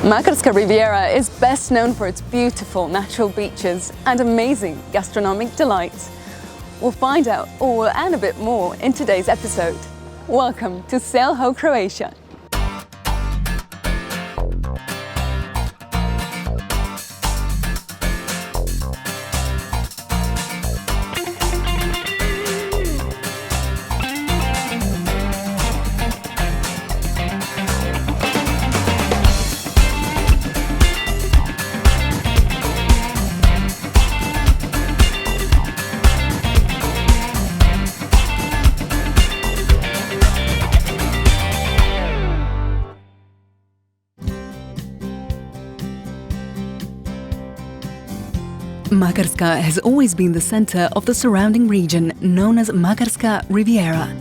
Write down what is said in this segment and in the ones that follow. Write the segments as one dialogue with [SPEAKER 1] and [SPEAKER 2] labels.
[SPEAKER 1] Makarska Riviera is best known for its beautiful natural beaches and amazing gastronomic delights. We'll find out all and a bit more in today's episode. Welcome to Sail Ho Croatia. Makarska has always been the center of the surrounding region known as Makarska Riviera.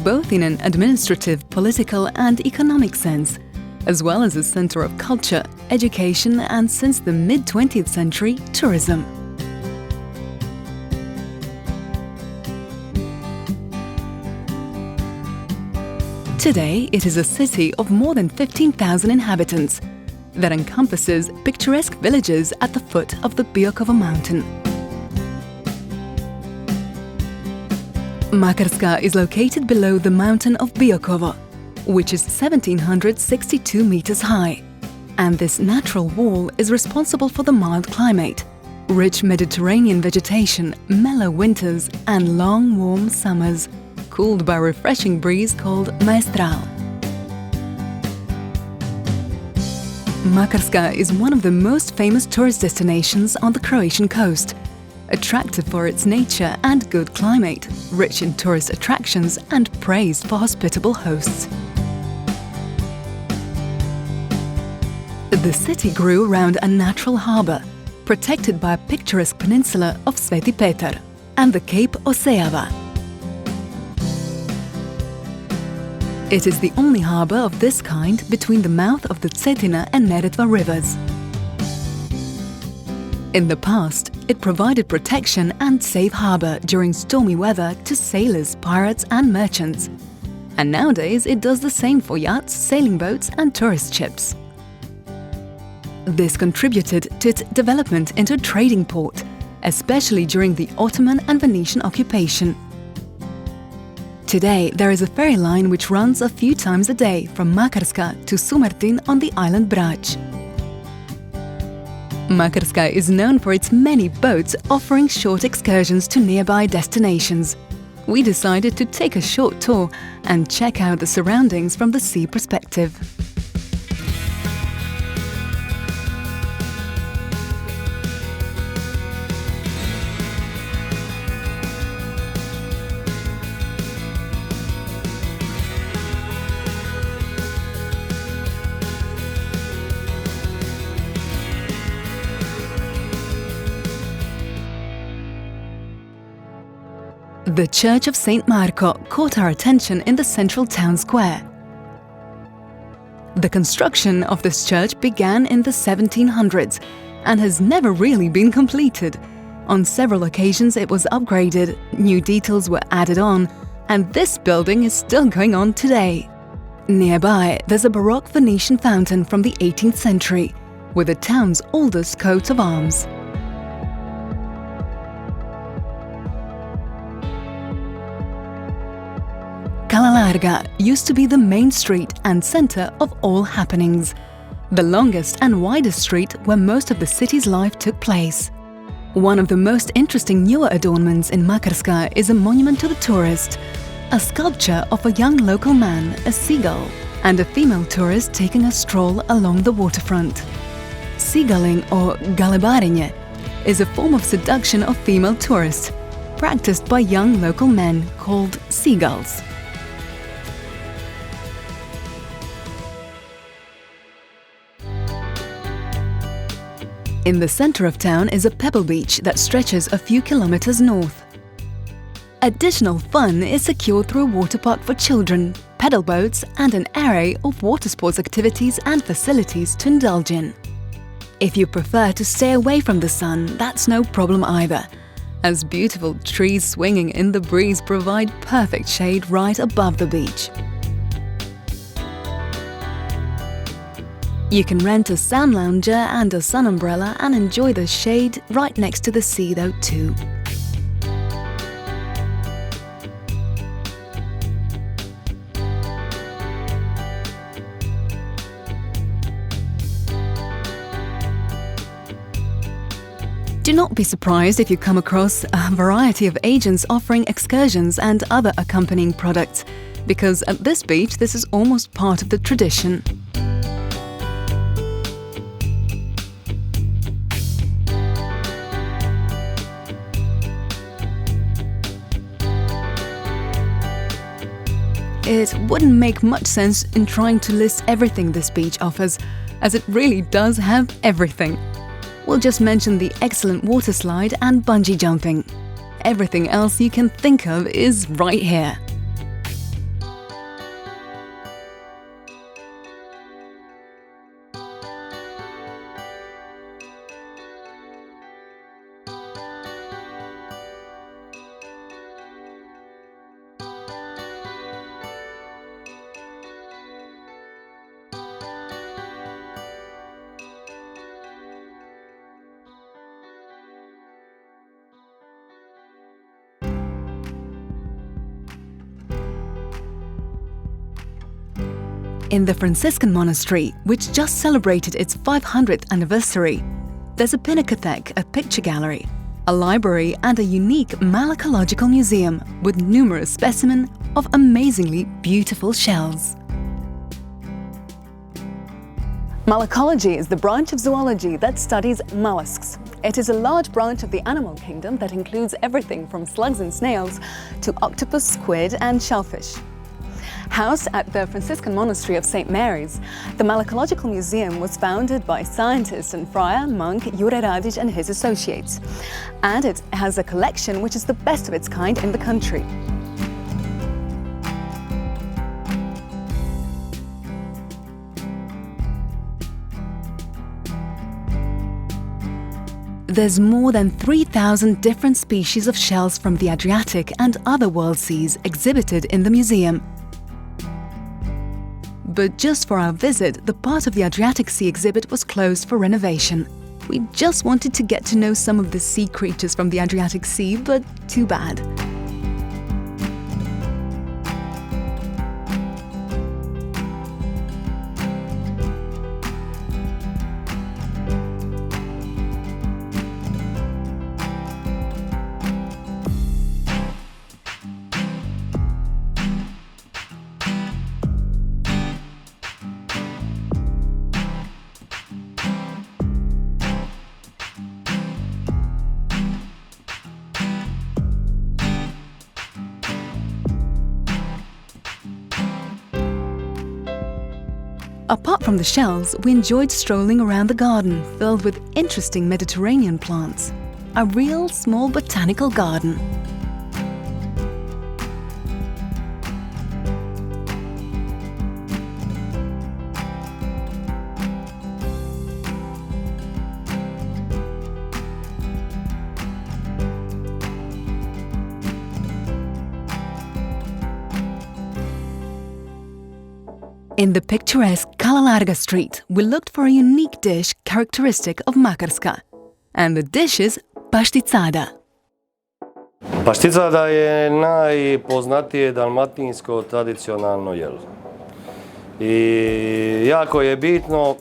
[SPEAKER 1] Both in an administrative, political and economic sense, as well as a center of culture, education and, since the mid-20th century, tourism. Today, it is a city of more than 15,000 inhabitants that encompasses picturesque villages at the foot of the Biokovo mountain. Makarska is located below the mountain of Biokovo, which is 1,762 meters high, and this natural wall is responsible for the mild climate, rich Mediterranean vegetation, mellow winters and long warm summers, cooled by a refreshing breeze called Maestral. Makarska is one of the most famous tourist destinations on the Croatian coast, attractive for its nature and good climate, rich in tourist attractions and praised for hospitable hosts. The city grew around a natural harbor, protected by a picturesque peninsula of Sveti Petar and the Cape Oseava. It is the only harbor of this kind between the mouth of the Cetina and Neretva rivers. In the past, it provided protection and safe harbor during stormy weather to sailors, pirates and merchants. And nowadays it does the same for yachts, sailing boats and tourist ships. This contributed to its development into a trading port, especially during the Ottoman and Venetian occupation. Today, there is a ferry line which runs a few times a day from Makarska to Sumartin on the island Brač. Makarska is known for its many boats offering short excursions to nearby destinations. We decided to take a short tour and check out the surroundings from the sea perspective. The Church of St. Marko caught our attention in the central town square. The construction of this church began in the 1700s and has never really been completed. On several occasions it was upgraded, new details were added on, and this building is still going on today. Nearby, there's a Baroque Venetian fountain from the 18th century, with the town's oldest coat of arms. Cala Larga used to be the main street and center of all happenings, the longest and widest street where most of the city's life took place. One of the most interesting newer adornments in Makarska is a monument to the tourist, a sculpture of a young local man, a seagull, and a female tourist taking a stroll along the waterfront. Seagulling, or galebarenje, is a form of seduction of female tourists, practiced by young local men called seagulls. In the center of town is a pebble beach that stretches a few kilometers north. Additional fun is secured through a water park for children, pedal boats and an array of water sports activities and facilities to indulge in. If you prefer to stay away from the sun, that's no problem either. as beautiful trees swinging in the breeze provide perfect shade right above the beach. You can rent a sand lounger and a sun umbrella and enjoy the shade right next to the sea though too. Do not be surprised if you come across a variety of agents offering excursions and other accompanying products, because at this beach this is almost part of the tradition. It wouldn't make much sense in trying to list everything this beach offers, as it really does have everything. We'll just mention the excellent water slide and bungee jumping. Everything else you can think of is right here. In the Franciscan monastery, which just celebrated its 500th anniversary, there's a pinacothek, a picture gallery, a library and a unique malacological museum with numerous specimens of amazingly beautiful shells. Malacology is the branch of zoology that studies mollusks. It is a large branch of the animal kingdom that includes everything from slugs and snails to octopus, squid and shellfish. Housed at the Franciscan Monastery of St. Mary's, the Malacological Museum was founded by scientist and friar monk Jure Radic and his associates, and it has a collection which is the best of its kind in the country. There's more than 3,000 different species of shells from the Adriatic and other world seas exhibited in the museum. But just for our visit, the part of the Adriatic Sea exhibit was closed for renovation. We just wanted to get to know some of the sea creatures from the Adriatic Sea, but too bad. Apart from the shells, we enjoyed strolling around the garden filled with interesting Mediterranean plants. A real small botanical garden. In the picturesque Cala Larga street, we looked for a unique dish characteristic of Makarska. And the dish is pašticada.
[SPEAKER 2] Pašticada je najpoznatije dalmatinsko tradicionalno jelo. I jako je bitno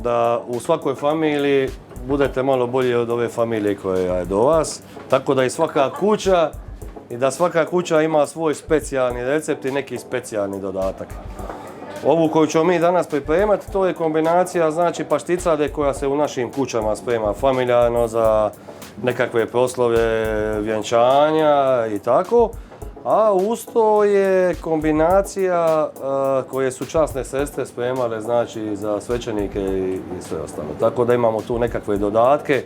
[SPEAKER 2] da u svakoj familiji budete malo bolji od ove familije koja je do vas, tako da i svaka kuća ima svoj specijalni recept i neki specijalni dodatak. Ovu koju ćemo mi danas pripremati, to je kombinacija znači pašticade koja se u našim kućama sprema familijarno za nekakve proslave, vjenčanja i tako. A uz to je kombinacija koje su časne sestre spremale znači za svećenike i sve ostalo. Tako da imamo tu nekakve dodatke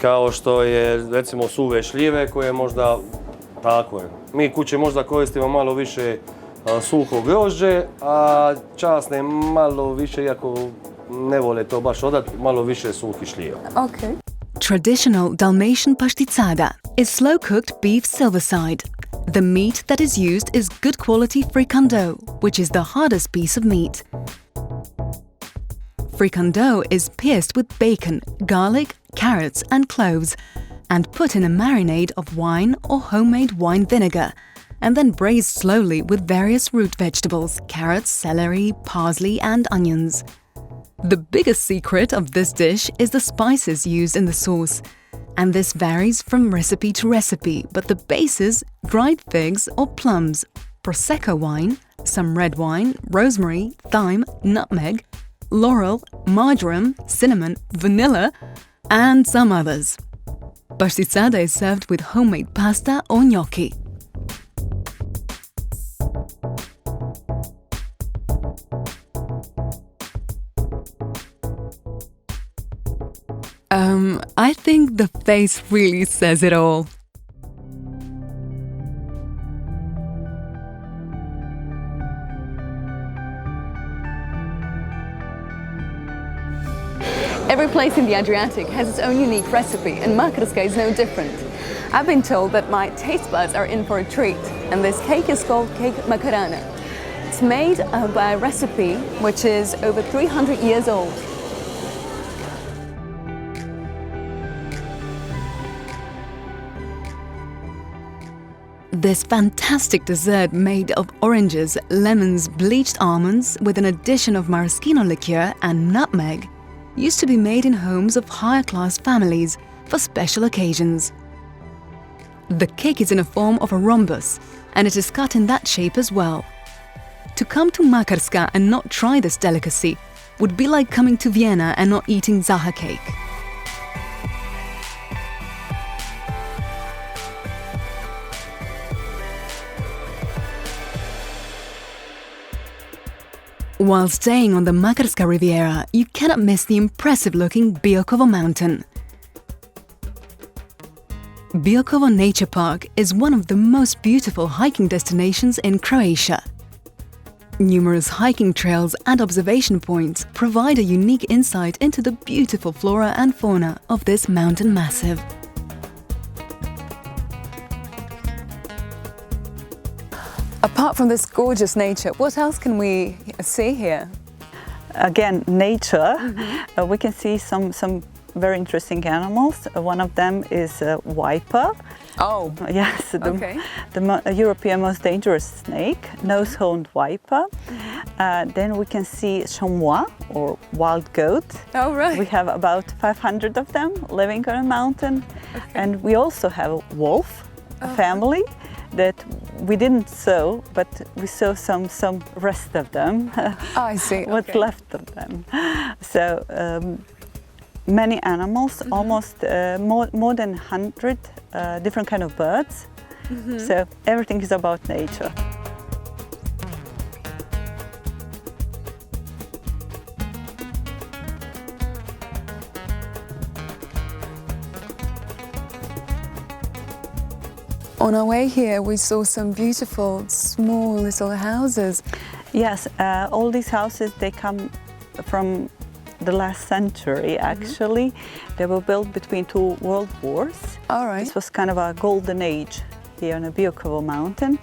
[SPEAKER 2] kao što je recimo suve šljive koje možda tako je. Mi kuće možda koristimo malo više suho grožđe, a časne malo više, iako ne vole to baš odati, malo više suhi šljiva.
[SPEAKER 1] Okay. Traditional Dalmatian pašticada, is slow-cooked beef silverside. The meat that is used is good quality fricandau, which is the hardest piece of meat. Fricandau is pierced with bacon, garlic, carrots and cloves and put in a marinade of wine or homemade wine vinegar and then braised slowly with various root vegetables, carrots, celery, parsley and onions. The biggest secret of this dish is the spices used in the sauce, and this varies from recipe to recipe, but the base is dried figs or plums, Prosecco wine, some red wine, rosemary, thyme, nutmeg, laurel, marjoram, cinnamon, vanilla, and some others. Pastizzada is served with homemade pasta or gnocchi. I think the face really says it all.
[SPEAKER 3] Every place in the Adriatic has its own unique recipe, and Makarska is no different. I've been told that my taste buds are in for a treat, and this cake is called Cake Makarana. It's made by a recipe which is over 300 years old.
[SPEAKER 1] This fantastic dessert made of oranges, lemons, bleached almonds with an addition of maraschino liqueur and nutmeg used to be made in homes of higher class families for special occasions. The cake is in a form of a rhombus and it is cut in that shape as well. To come to Makarska and not try this delicacy would be like coming to Vienna and not eating Zaha cake. While staying on the Makarska Riviera, you cannot miss the impressive-looking Biokovo mountain. Biokovo Nature Park is one of the most beautiful hiking destinations in Croatia. Numerous hiking trails and observation points provide a unique insight into the beautiful flora and fauna of this mountain massive.
[SPEAKER 3] Apart from this gorgeous nature, what else can we see here?
[SPEAKER 4] Again, nature. We can see some very interesting animals. One of them is a viper.
[SPEAKER 3] Oh,
[SPEAKER 4] yes,
[SPEAKER 3] okay.
[SPEAKER 4] the European most dangerous snake, nose-horned viper. Then we can see chamois, or wild goat.
[SPEAKER 3] Oh, right.
[SPEAKER 4] We have about 500 of them living on a mountain. Okay. And we also have a wolf, a family that we didn't sow, but we saw some rest of them.
[SPEAKER 3] I see.
[SPEAKER 4] What's left of them. So many animals, almost more than 100 different kind of birds. So everything is about nature.
[SPEAKER 3] On our way here, we saw some beautiful, small little houses.
[SPEAKER 4] Yes, all these houses, they come from the last century, actually. They were built between two world wars.
[SPEAKER 3] All right.
[SPEAKER 4] This was kind of a golden age here on the Biokovo mountain.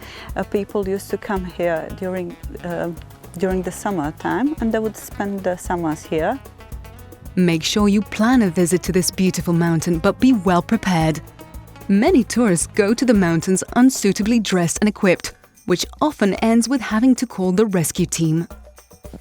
[SPEAKER 4] People used to come here during the summertime, and they would spend the summers here.
[SPEAKER 1] Make sure you plan a visit to this beautiful mountain, but be well prepared. Many tourists go to the mountains unsuitably dressed and equipped, which often ends with having to call the rescue team.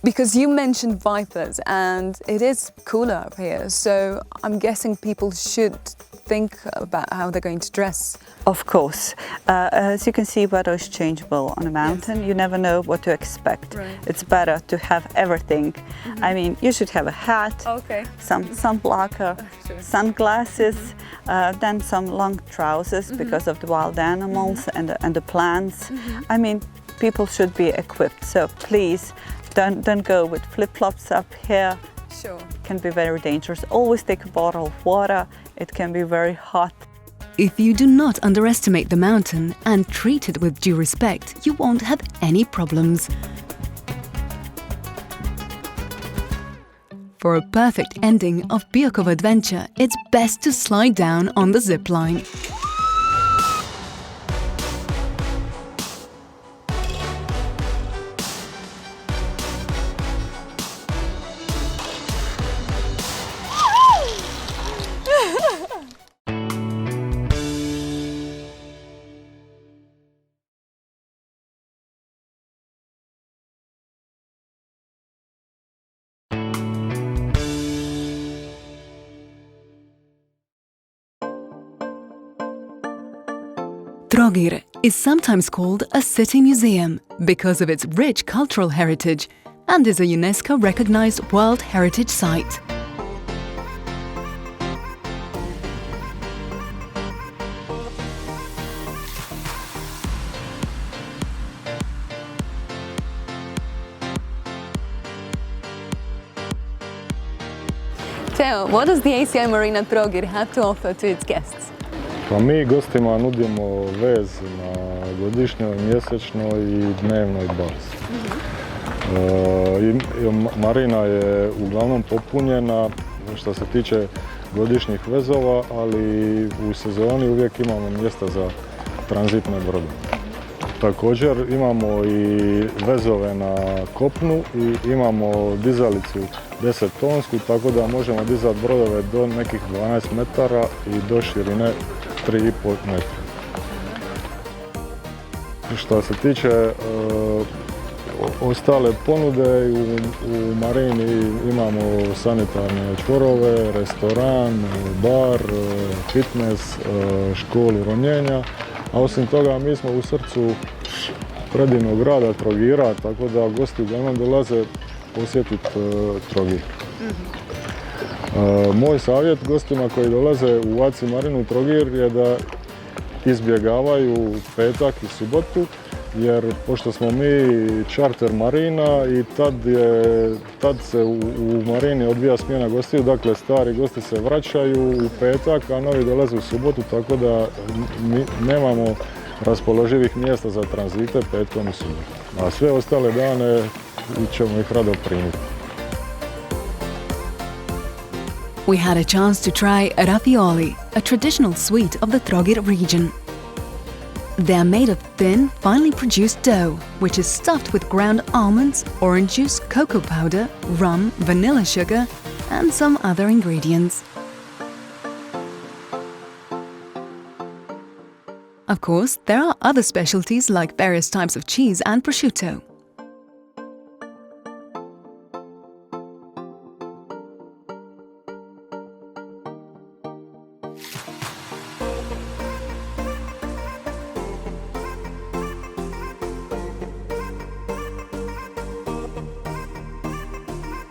[SPEAKER 3] Because you mentioned vipers, and it is cooler up here, so I'm guessing people should think about how they're going to dress.
[SPEAKER 4] Of course. As you can see, weather is changeable on a mountain. Yes. You never know what to expect. Right. It's better to have everything. I mean, you should have a hat, some sunblocker, sunglasses, then some long trousers because of the wild animals and the plants. I mean, people should be equipped, so please don't go with flip-flops up here.
[SPEAKER 3] Sure.
[SPEAKER 4] It can be very dangerous. Always take a bottle of water. It can be very hot.
[SPEAKER 1] If you do not underestimate the mountain and treat it with due respect, you won't have any problems. For a perfect ending of Biokovo adventure, it's best to slide down on the zip line. Trogir is sometimes called a city museum because of its rich cultural heritage and is a UNESCO-recognized World Heritage Site.
[SPEAKER 3] Teo, what does the ACI Marina Trogir have to offer to its guests?
[SPEAKER 5] Pa mi gostima nudimo vez na godišnjoj, mjesečnoj i dnevnoj bazi. Marina je uglavnom popunjena što se tiče godišnjih vezova, ali u sezoni uvijek imamo mjesta za tranzitne brodove. Također imamo i vezove na kopnu i imamo dizalicu 10 tonsku, tako da možemo dizati brodove do nekih 12 metara i do širine 3,5 metra. Što se tiče ostale ponude, u marini imamo sanitarne čvorove, restoran, bar, fitness, školu ronjenja, a osim toga mi smo u srcu predivnog grada Trogira, tako da gosti uglavnom dolaze posjetiti Trogir. Moj savjet gostima koji dolaze u ACI Marinu Trogir je da izbjegavaju petak i subotu, jer pošto smo mi čarter marina i tad se u marini odvija smjena gostiju, dakle stari gosti se vraćaju u petak, a novi dolaze u subotu, tako da nemamo raspoloživih mjesta za tranzite petkom i subotom. A sve ostale dane ćemo ih rado primiti.
[SPEAKER 1] We had a chance to try ravioli, a traditional sweet of the Trogir region. They are made of thin, finely produced dough, which is stuffed with ground almonds, orange juice, cocoa powder, rum, vanilla sugar, and some other ingredients. Of course, there are other specialties like various types of cheese and prosciutto.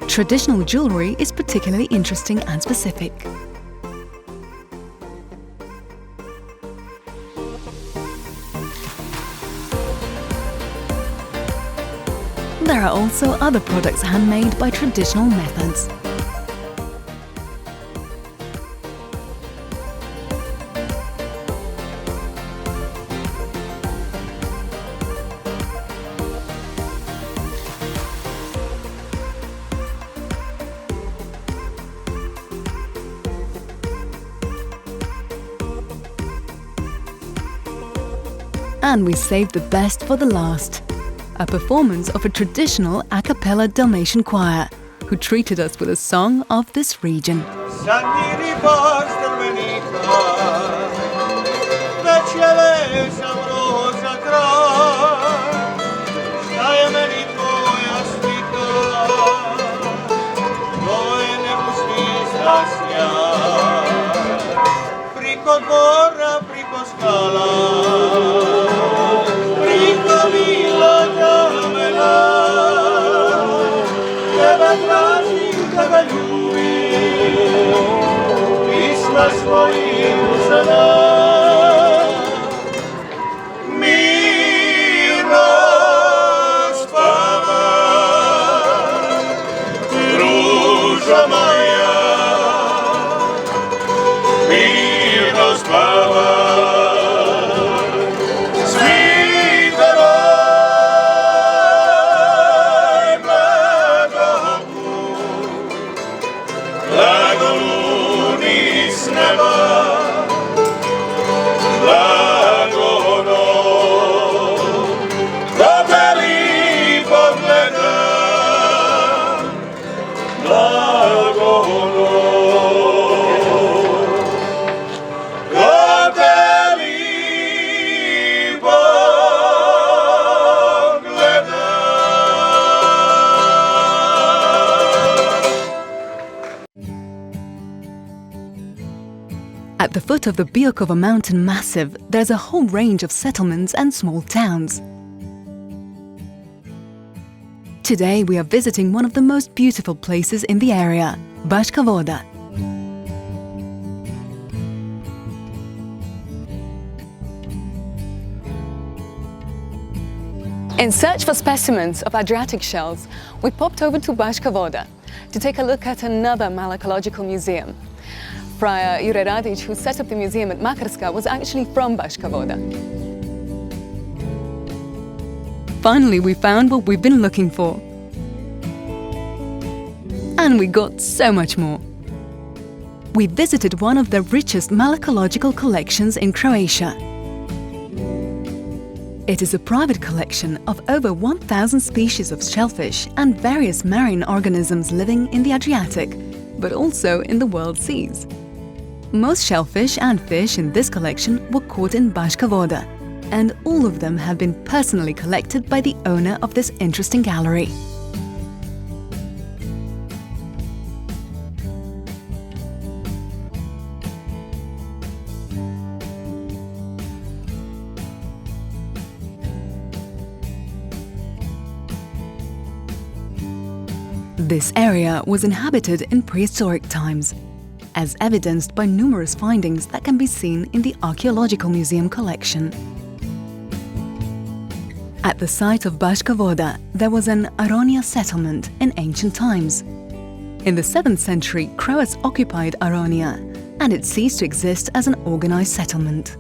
[SPEAKER 1] Traditional jewelry is particularly interesting and specific. There are also other products handmade by traditional methods. And we saved the best for the last. A performance of a traditional a cappella Dalmatian choir, who treated us with a song of this region. At the foot of the Biokovo mountain massif, there's a whole range of settlements and small towns. Today we are visiting one of the most beautiful places in the area, Baška Voda.
[SPEAKER 3] In search for specimens of Adriatic shells, we popped over to Baška Voda to take a look at another malacological museum. Friar Jure Radić, who set up the museum at Makarska, was actually from Baška Voda.
[SPEAKER 1] Finally, we found what we've been looking for. And we got so much more. We visited one of the richest malacological collections in Croatia. It is a private collection of over 1,000 species of shellfish and various marine organisms living in the Adriatic, but also in the world seas. Most shellfish and fish in this collection were caught in Baška Voda, and all of them have been personally collected by the owner of this interesting gallery. This area was inhabited in prehistoric times, as evidenced by numerous findings that can be seen in the Archaeological Museum collection. At the site of Baška Voda, there was an Aronia settlement in ancient times. In the 7th century, Croats occupied Aronia, and it ceased to exist as an organized settlement.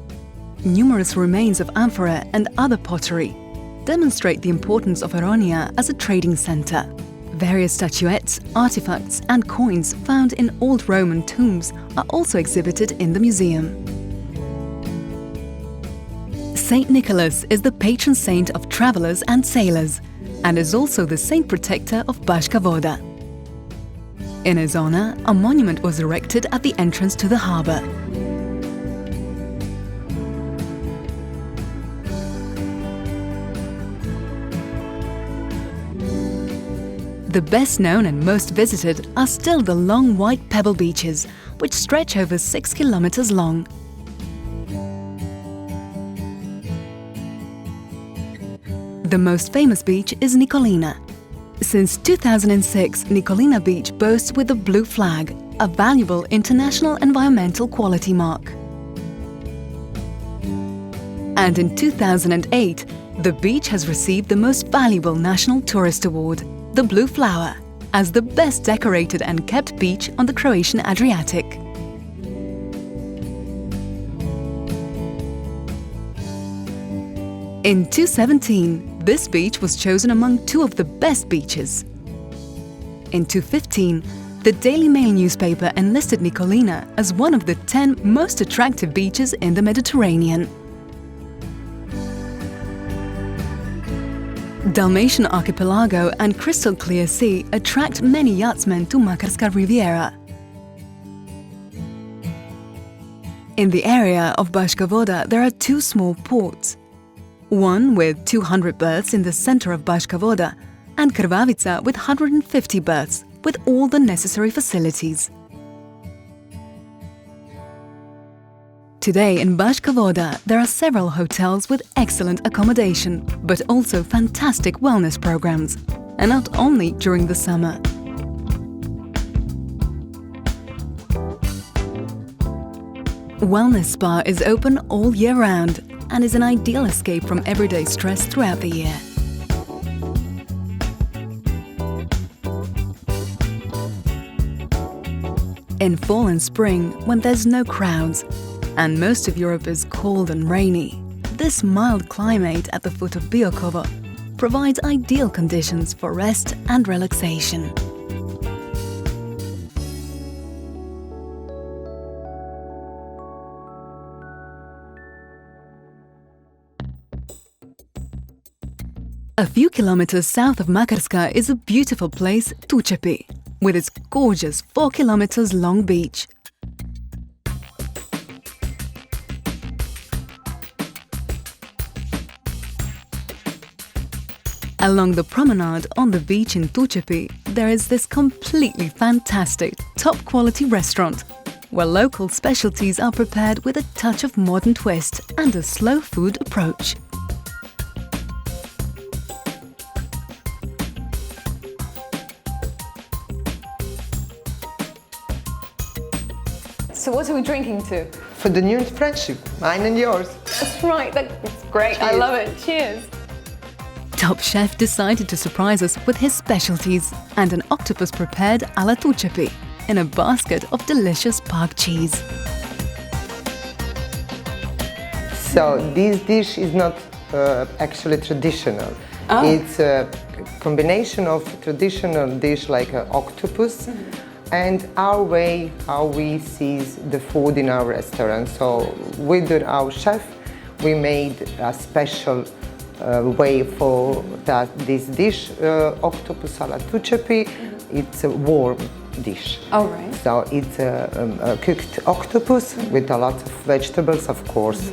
[SPEAKER 1] Numerous remains of amphora and other pottery demonstrate the importance of Aronia as a trading center. Various statuettes, artifacts and coins found in old Roman tombs are also exhibited in the museum. Saint Nicholas is the patron saint of travelers and sailors, and is also the saint protector of Baška Voda. In his honor, a monument was erected at the entrance to the harbor. The best known and most visited are still the long white pebble beaches, which stretch over 6 kilometers long. The most famous beach is Nikolina. Since 2006, Nikolina Beach boasts with the blue flag, a valuable international environmental quality mark. And in 2008, the beach has received the most valuable national tourist award, the Blue Flower, as the best decorated and kept beach on the Croatian Adriatic. In 2017, this beach was chosen among 2 of the best beaches. In 2015, the Daily Mail newspaper enlisted Nikolina as one of the 10 most attractive beaches in the Mediterranean. Dalmatian archipelago and crystal clear sea attract many yachtsmen to Makarska Riviera. In the area of Baška Voda, there are 2 small ports. One with 200 berths in the center of Baška Voda, and Krvavica with 150 berths, with all the necessary facilities. Today in Baška Voda, there are several hotels with excellent accommodation, but also fantastic wellness programs, and not only during the summer. Wellness Spa is open all year round and is an ideal escape from everyday stress throughout the year. In fall and spring, when there's no crowds, and most of Europe is cold and rainy, this mild climate at the foot of Biokovo provides ideal conditions for rest and relaxation. A few kilometers south of Makarska is a beautiful place, Tučepi, with its gorgeous 4 kilometers long beach. Along the promenade on the beach in Tučepi, there is this completely fantastic, top-quality restaurant, where local specialties are prepared with a touch of modern twist and a slow food approach.
[SPEAKER 3] So what are we drinking to?
[SPEAKER 6] For the new friendship, mine and yours.
[SPEAKER 3] That's right, that's great. I
[SPEAKER 6] Cheers.
[SPEAKER 3] love it. Cheers.
[SPEAKER 1] Top Chef decided to surprise us with his specialties and an octopus prepared alla tucepi in a basket of delicious park cheese.
[SPEAKER 6] So this dish is not actually traditional. It's a combination of traditional dish like an octopus and our way how we see the food in our restaurant. So with our chef, we made a special way for this dish, octopus alla tucepi. It's a warm dish.
[SPEAKER 3] All right.
[SPEAKER 6] So it's a cooked octopus with a lot of vegetables, of course.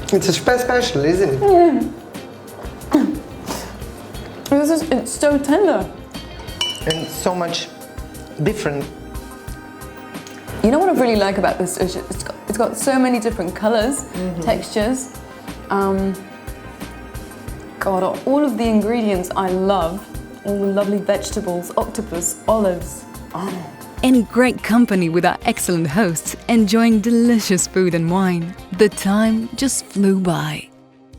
[SPEAKER 6] It's special, isn't it?
[SPEAKER 3] It's so tender.
[SPEAKER 6] And so much different.
[SPEAKER 3] You know what I really like about this dish? It's got so many different colors, textures. God, all of the ingredients I love. All the lovely vegetables, octopus, olives. Oh.
[SPEAKER 1] In great company with our excellent hosts, enjoying delicious food and wine, the time just flew by.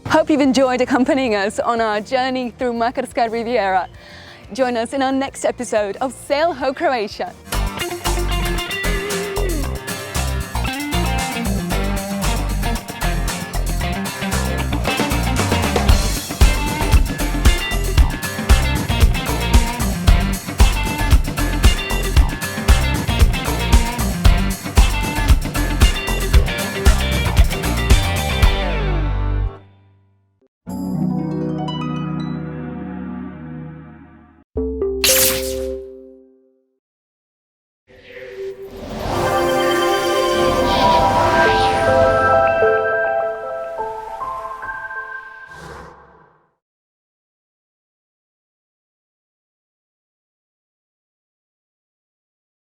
[SPEAKER 3] Hope you've enjoyed accompanying us on our journey through Makarska Riviera. Join us in our next episode of Sail Ho Croatia.